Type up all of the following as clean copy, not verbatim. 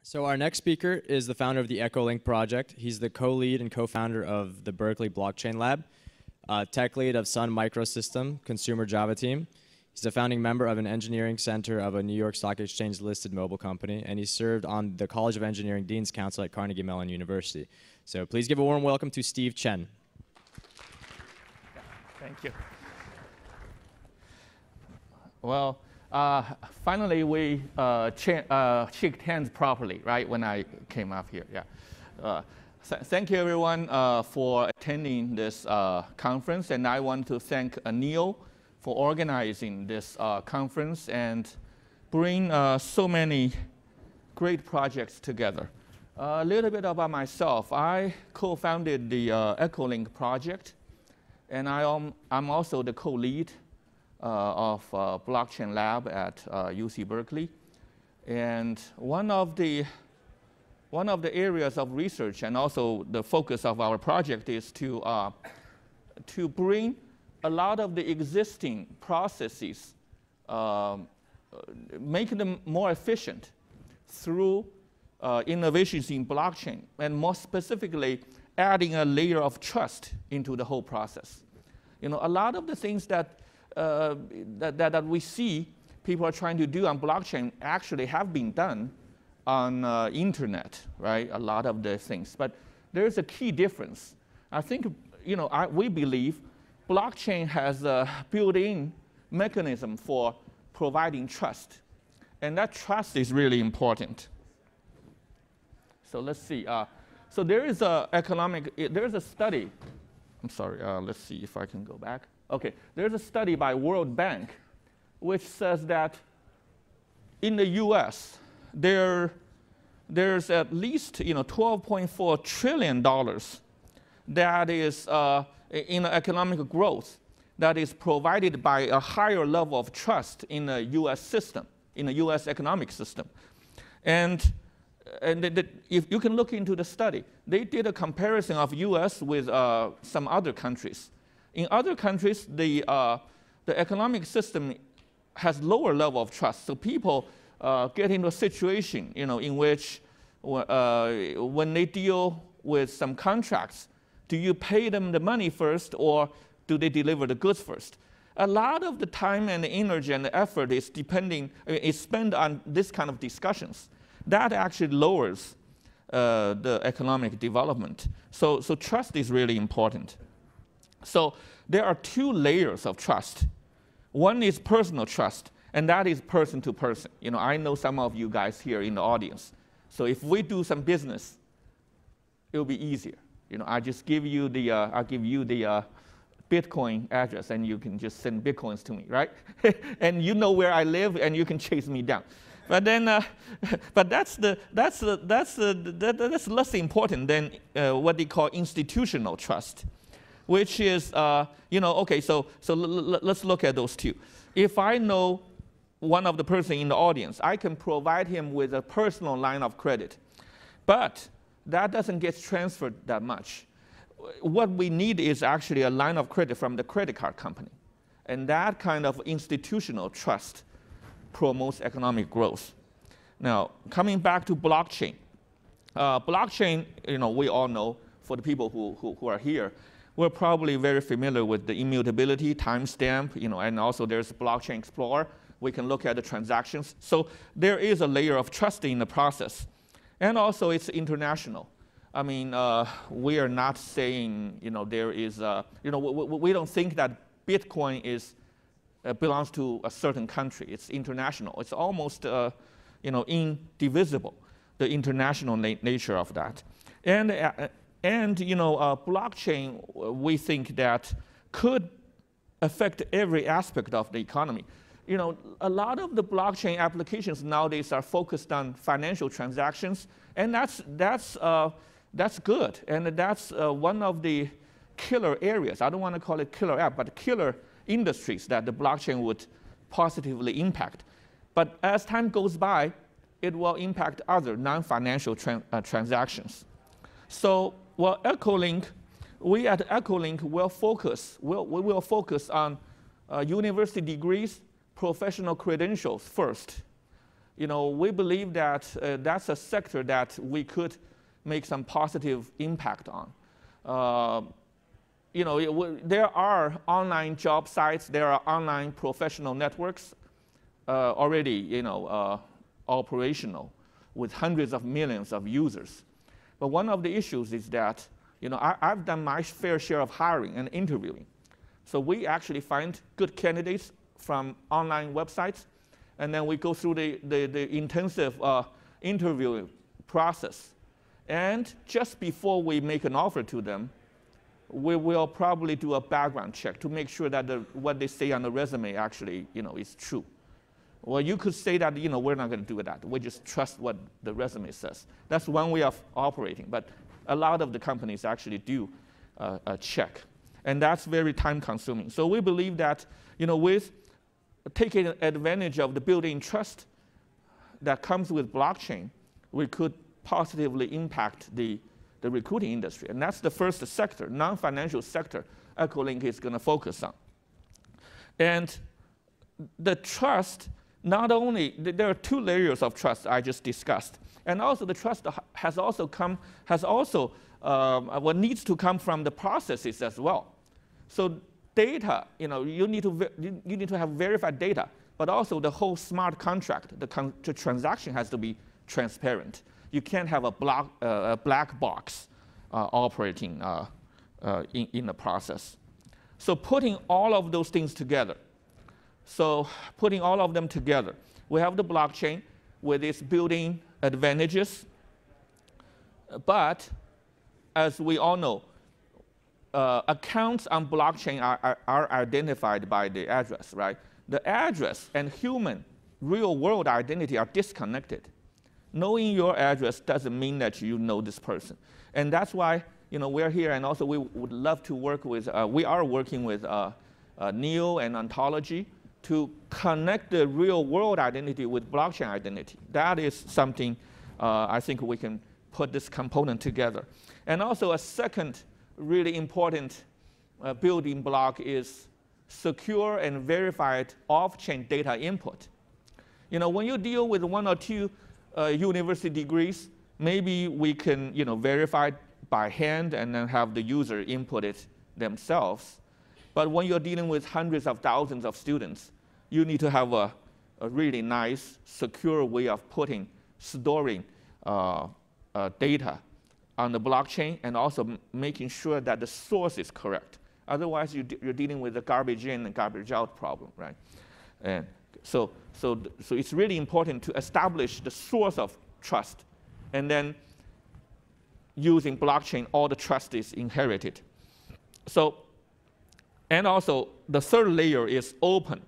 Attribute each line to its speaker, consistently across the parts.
Speaker 1: So our next speaker is the founder of the EchoLink project. He's the co-lead and co-founder of the Berkeley Blockchain Lab, tech lead of Sun Microsystem consumer Java team. He's a founding member of an engineering center of a New York Stock Exchange listed mobile company, and he served on the College of Engineering Dean's Council at Carnegie Mellon University. So please give a warm welcome to Steve Chen.
Speaker 2: Thank you. Well, finally we shook hands properly, right, when I came up here. Yeah. Thank you, everyone, for attending this conference. And I want to thank Neil for organizing this conference and bring so many great projects together. A little bit about myself. I co-founded the EchoLink project, and I'm also the co-lead of Blockchain Lab at UC Berkeley. And one of the areas of research and also the focus of our project is to bring a lot of the existing processes, make them more efficient through innovations in blockchain, and more specifically, adding a layer of trust into the whole process. You know, a lot of the things that we see people are trying to do on blockchain actually have been done on internet, right? A lot of the things, but there's a key difference. I think, you know, we believe blockchain has a built-in mechanism for providing trust, and that trust is really important. So let's see. So there is a study. I'm sorry. Let's see if I can go back. Okay, there's a study by World Bank which says that in the U.S. there's at least $12.4 trillion that is in economic growth that is provided by a higher level of trust in the U.S. system, in the U.S. economic system. And if you can look into the study, they did a comparison of U.S. with some other countries. In other countries, the economic system has lower level of trust. So people get into a situation, in which when they deal with some contracts, do you pay them the money first, or do they deliver the goods first? A lot of the time and the energy and the effort is spent on this kind of discussions. That actually lowers the economic development. So trust is really important. So there are two layers of trust. One is personal trust, and that is person to person. I know some of you guys here in the audience. So if we do some business, it will be easier. I just give you the I'll give you the Bitcoin address, and you can just send Bitcoins to me, right? And you know where I live, and you can chase me down. But then, but that's less important than what they call institutional trust, which is okay. So let's look at those two. If I know one of the person in the audience, I can provide him with a personal line of credit, but that doesn't get transferred that much. What we need is actually a line of credit from the credit card company, and that kind of institutional trust promotes economic growth. Now, coming back to blockchain. Blockchain, we all know, for the people who are here, we're probably very familiar with the immutability, timestamp, and also there's Blockchain Explorer. We can look at the transactions. So there is a layer of trust in the process. And also it's international. I mean, we are not saying, there is, we don't think that Bitcoin belongs to a certain country. It's international. It's almost, indivisible, the international nature of that. And blockchain, we think that could affect every aspect of the economy. A lot of the blockchain applications nowadays are focused on financial transactions, and that's good. And that's one of the killer areas. I don't want to call it killer app, but killer industries that the blockchain would positively impact. But as time goes by, it will impact other non-financial transactions. So, well, EchoLink, we at EchoLink will focus on university degrees, professional credentials first. we believe that that's a sector that we could make some positive impact on. There are online job sites, there are online professional networks already, operational with hundreds of millions of users. But one of the issues is that, I've done my fair share of hiring and interviewing. So we actually find good candidates from online websites, and then we go through the intensive interviewing process. And just before we make an offer to them, we will probably do a background check to make sure that what they say on the resume actually, is true. Well, you could say that, we're not going to do that. We just trust what the resume says. That's one way of operating. But a lot of the companies actually do a check. And that's very time-consuming. So we believe that, with taking advantage of the built-in trust that comes with blockchain, we could positively impact the recruiting industry. And that's the first sector, non-financial sector, EchoLink is going to focus on. And the trust, not only, there are two layers of trust I just discussed. And also the trust what needs to come from the processes as well. So data, you need to have verified data, but also the whole smart contract, the transaction has to be transparent. You can't have a black box operating in the process. So putting all of those things together, we have the blockchain with its built-in advantages. But as we all know, accounts on blockchain are identified by the address, right? The address and human real-world identity are disconnected. Knowing your address doesn't mean that you know this person. And that's why we're here, and also we would love to work with, we are working with NEO and Ontology to connect the real-world identity with blockchain identity. That is something I think we can put this component together. And also a second really important building block is secure and verified off-chain data input. When you deal with one or two university degrees, maybe we can verify by hand and then have the user input it themselves. But when you're dealing with hundreds of thousands of students, you need to have a really nice, secure way of storing data on the blockchain and also making sure that the source is correct. Otherwise, you're dealing with a garbage in and garbage out problem, right? And so it's really important to establish the source of trust, and then using blockchain, all the trust is inherited. And also the third layer is open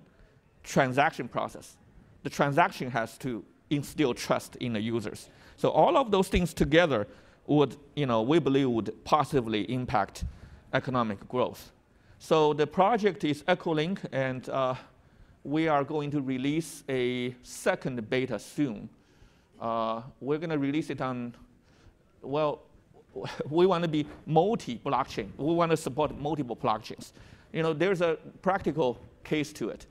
Speaker 2: transaction process. The transaction has to instill trust in the users. So all of those things together would, we believe would positively impact economic growth. So the project is EchoLink, and we are going to release a second beta soon. We're going to release it on, well, we want to be multi-blockchain. We want to support multiple blockchains. There's a practical case to it.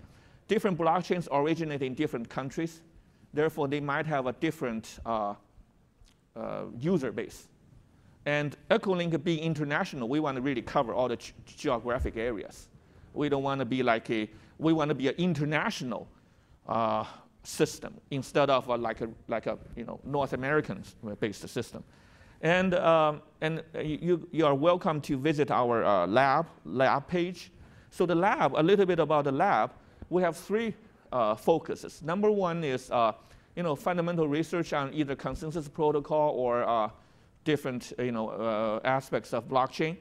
Speaker 2: Different blockchains originate in different countries. Therefore, they might have a different user base. And EchoLink being international, we want to really cover all the geographic areas. We don't want to be we want to be an international system instead of like a North American-based system. And you are welcome to visit our lab page. So the lab, a little bit about the lab, we have three focuses. Number one is fundamental research on either consensus protocol or different aspects of blockchain.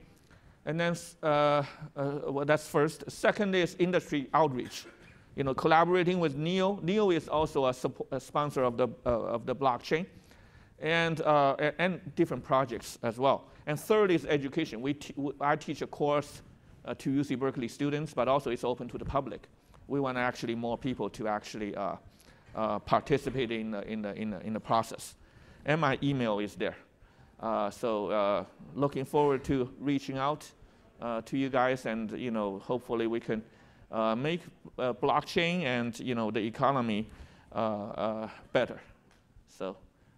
Speaker 2: And then well, that's first. Second is industry outreach. Collaborating with NEO. NEO is also a sponsor of the blockchain, and different projects as well. And third is education. I teach a course to UC Berkeley students, but also it's open to the public. We want actually more people to actually participate in the process. And my email is there. So looking forward to reaching out to you guys, and hopefully we can make blockchain and the economy better. So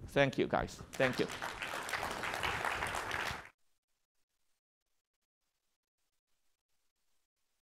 Speaker 2: thank you, guys. Thank you.